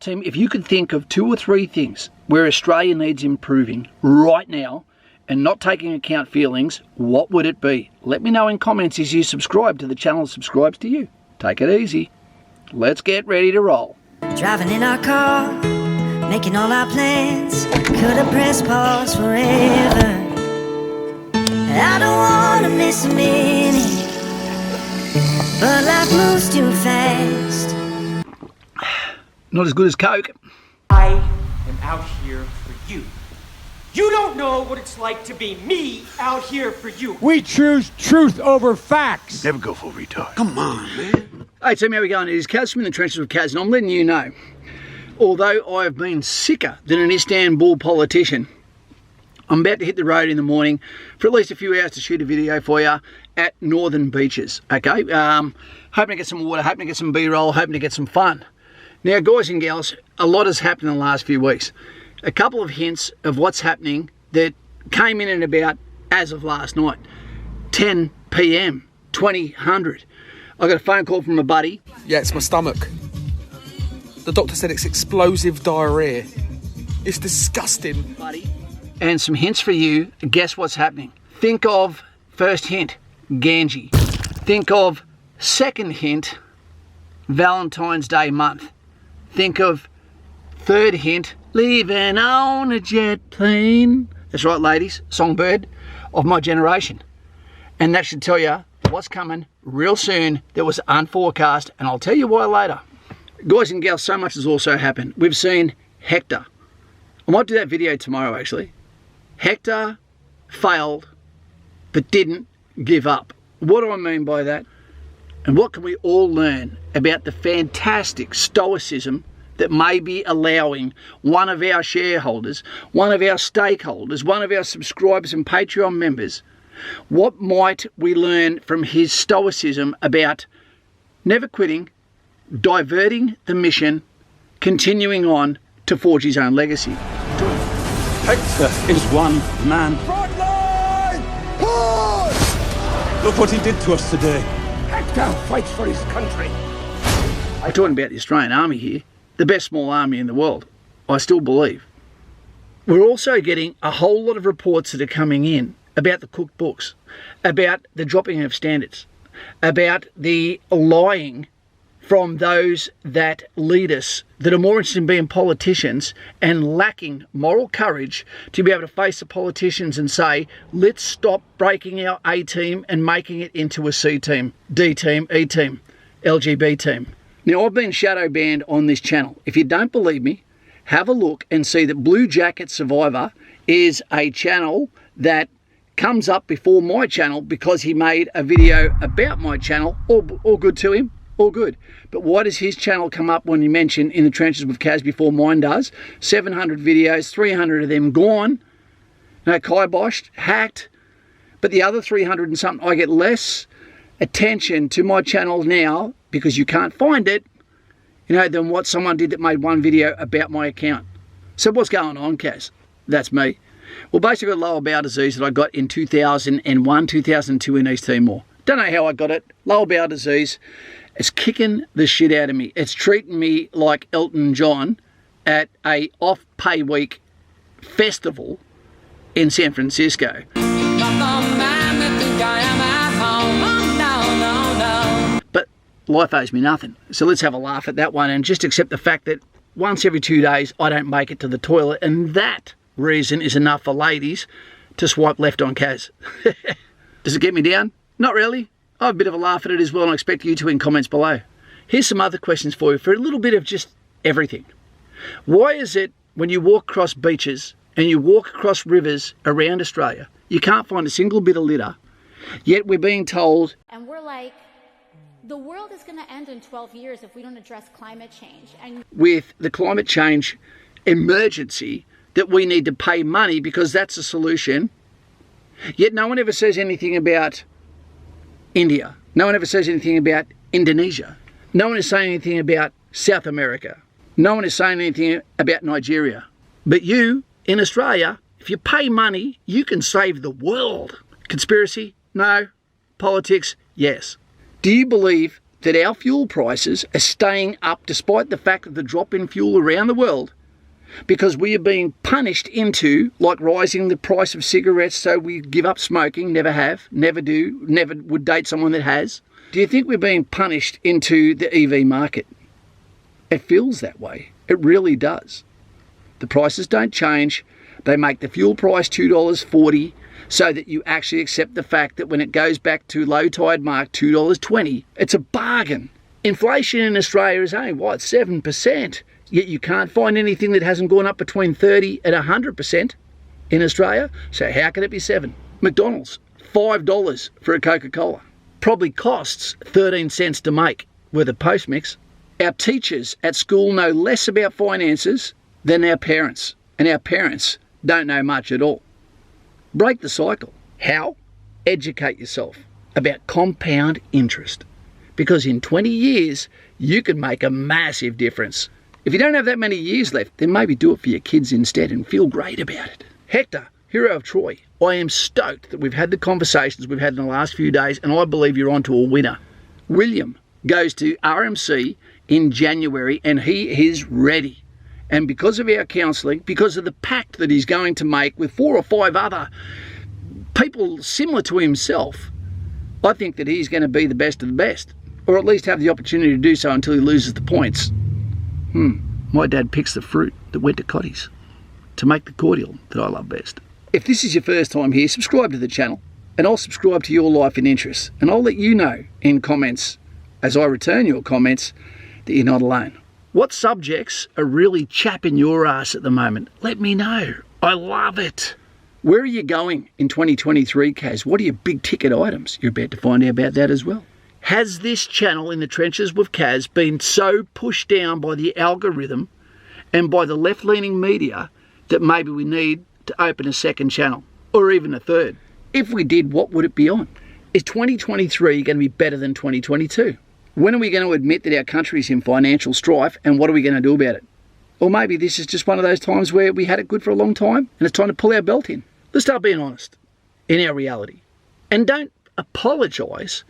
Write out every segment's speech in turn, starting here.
team, if you could think of 2 or 3 things where Australia needs improving right now and not taking account feelings, what would it be? Let me know in comments as you subscribe to the channel and subscribes to you. Take it easy. Let's get ready to roll. Driving in our car, making all our plans. Could have pressed pause forever. I don't want to miss a minute, but life moves too fast. Not as good as Coke. I am out here for you. You don't know what it's like to be me out here for you. We choose truth over facts. Never go full retard. Come on, man. Hey team, how we going? It is Kaz from the Trenches with Kaz, and I'm letting you know, although I have been sicker than an Istanbul politician, I'm about to hit the road in the morning for at least a few hours to shoot a video for you at Northern Beaches, okay? Hoping to get some water, hoping to get some B-roll, hoping to get some fun. Now, guys and gals, a lot has happened in the last few weeks. A couple of hints of what's happening that came in and about as of last night, 10 p.m, 2000. I got a phone call from a buddy. Yeah, it's my stomach. The doctor said it's explosive diarrhea. It's disgusting. Buddy. And some hints for you. Guess what's happening? Think of first hint, Ganji. Think of second hint, Valentine's Day month. Think of third hint, leaving on a jet plane. That's right, ladies, songbird of my generation. And that should tell you what's coming real soon that was unforecast, and I'll tell you why later. Guys and gals, so much has also happened. We've seen Hector. I might do that video tomorrow, actually. Hector failed, but didn't give up. What do I mean by that? And what can we all learn about the fantastic stoicism that may be allowing one of our shareholders, one of our stakeholders, one of our subscribers and Patreon members? What might we learn from his stoicism about never quitting, diverting the mission, continuing on to forge his own legacy? Hector is one man. Frontline! Push! Look what he did to us today. Hector fights for his country. I'm talking about the Australian Army here, the best small army in the world, I still believe. We're also getting a whole lot of reports that are coming in about the cookbooks, about the dropping of standards, about the lying from those that lead us, that are more interested in being politicians and lacking moral courage to be able to face the politicians and say, let's stop breaking our A team and making it into a C team, D team, E team, LGB team. Now, I've been shadow banned on this channel. If you don't believe me, have a look and see that Blue Jacket Survivor is a channel that comes up before my channel because he made a video about my channel. All good to him, all good. But why does his channel come up when you mention In the Trenches with Kaz before mine does? 700 videos, 300 of them gone, no, kiboshed, hacked. But the other 300 and something, I get less attention to my channel now because you can't find it, you know, than what someone did that made one video about my account. So what's going on, Kaz? That's me. Well, basically, lower bowel disease that I got in 2001, 2002 in East Timor. Don't know how I got it. Lower bowel disease. It's kicking the shit out of me. It's treating me like Elton John at a off-pay week festival in San Francisco. But life owes me nothing. So let's have a laugh at that one and just accept the fact that once every 2 days I don't make it to the toilet, and that reason is enough for ladies to swipe left on Kaz. Does it get me down? Not really. I have a bit of a laugh at it as well, and I expect you to in comments below. Here's some other questions for you for a little bit of just everything. Why is it when you walk across beaches and you walk across rivers around Australia, you can't find a single bit of litter, yet we're being told... And we're like, the world is going to end in 12 years if we don't address climate change. And with the climate change emergency, that we need to pay money because that's a solution, yet no one ever says anything about India. No one ever says anything about Indonesia. No one is saying anything about South America. No one is saying anything about Nigeria. But you, in Australia, if you pay money, you can save the world. Conspiracy? No. Politics? Yes. Do you believe that our fuel prices are staying up despite the fact of the drop in fuel around the world, because we are being punished into, like rising the price of cigarettes so we give up smoking, never have, never do, never would date someone that has. Do you think we're being punished into the EV market? It feels that way. It really does. The prices don't change. They make the fuel price $2.40 so that you actually accept the fact that when it goes back to low tide mark, $2.20, it's a bargain. Inflation in Australia is only, 7%? Yet you can't find anything that hasn't gone up between 30 and 100% in Australia. So how can it be 7? McDonald's, $5 for a Coca-Cola. Probably costs 13 cents to make with a post mix. Our teachers at school know less about finances than our parents, and our parents don't know much at all. Break the cycle. How? Educate yourself about compound interest, because in 20 years you can make a massive difference. If you don't have that many years left, then maybe do it for your kids instead and feel great about it. Hector, hero of Troy, I am stoked that we've had the conversations we've had in the last few days, and I believe you're on to a winner. William goes to RMC in January and he is ready. And because of our counselling, because of the pact that he's going to make with 4 or 5 other people similar to himself, I think that he's going to be the best of the best, or at least have the opportunity to do so until he loses the points. My dad picks the fruit that went to Cotty's to make the cordial that I love best. If this is your first time here, subscribe to the channel and I'll subscribe to your life and interests, and I'll let you know in comments as I return your comments that you're not alone. What subjects are really chapping your ass at the moment? Let me know. I love it. Where are you going in 2023, Kaz? What are your big ticket items? You're about to find out about that as well. Has this channel, In the Trenches with Kaz, been so pushed down by the algorithm and by the left-leaning media that maybe we need to open a second channel, or even a third? If we did, what would it be on? Is 2023 going to be better than 2022? When are we going to admit that our country's in financial strife, and what are we going to do about it? Or maybe this is just one of those times where we had it good for a long time and it's time to pull our belt in. Let's start being honest in our reality. And don't apologise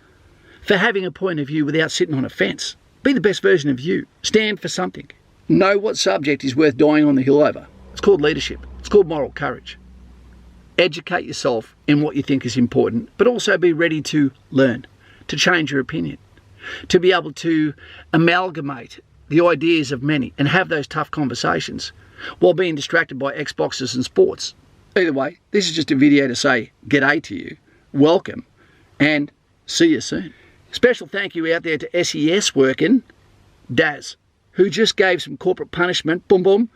for having a point of view without sitting on a fence. Be the best version of you. Stand for something. Know what subject is worth dying on the hill over. It's called leadership. It's called moral courage. Educate yourself in what you think is important, but also be ready to learn, to change your opinion, to be able to amalgamate the ideas of many and have those tough conversations while being distracted by Xboxes and sports. Either way, this is just a video to say g'day to you, welcome, and see you soon. Special thank you out there to SES working, Daz, who just gave some corporate punishment, boom boom,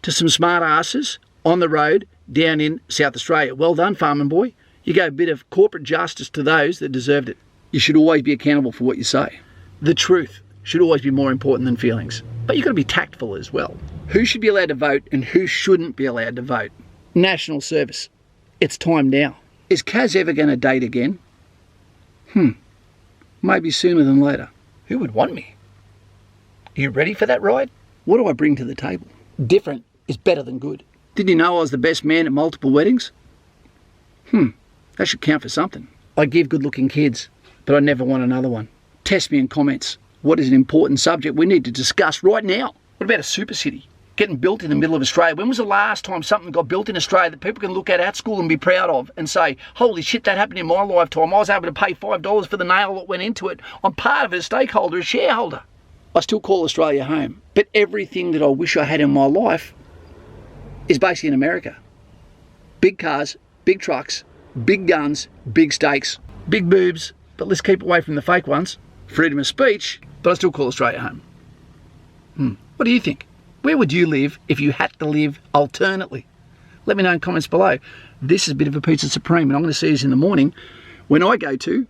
to some smart asses on the road down in South Australia. Well done, farming boy. You gave a bit of corporate justice to those that deserved it. You should always be accountable for what you say. The truth should always be more important than feelings. But you've got to be tactful as well. Who should be allowed to vote and who shouldn't be allowed to vote? National service. It's time now. Is Kaz ever going to date again? Maybe sooner than later. Who would want me? Are you ready for that ride? What do I bring to the table? Different is better than good. Did you know I was the best man at multiple weddings? That should count for something. I give good-looking kids, but I never want another one. Test me in comments. What is an important subject we need to discuss right now? What about a super city getting built in the middle of Australia? When was the last time something got built in Australia that people can look at school and be proud of and say, holy shit, that happened in my lifetime. I was able to pay $5 for the nail that went into it. I'm part of it, a stakeholder, a shareholder. I still call Australia home. But everything that I wish I had in my life is basically in America. Big cars, big trucks, big guns, big steaks, big boobs, but let's keep away from the fake ones. Freedom of speech, but I still call Australia home. What do you think? Where would you live if you had to live alternately? Let me know in comments below. This is a bit of a pizza supreme, and I'm going to see this in the morning when I go to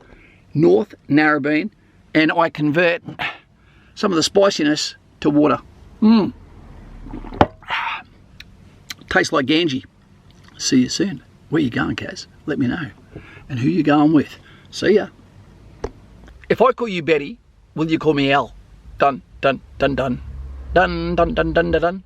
North Narrabeen and I convert some of the spiciness to water. Tastes like Ganji. See you soon. Where you going, Kaz? Let me know. And who you going with. See ya. If I call you Betty, will you call me Elle? Dun, dun, dun, dun. Dun, dun, dun, dun, dun, dun.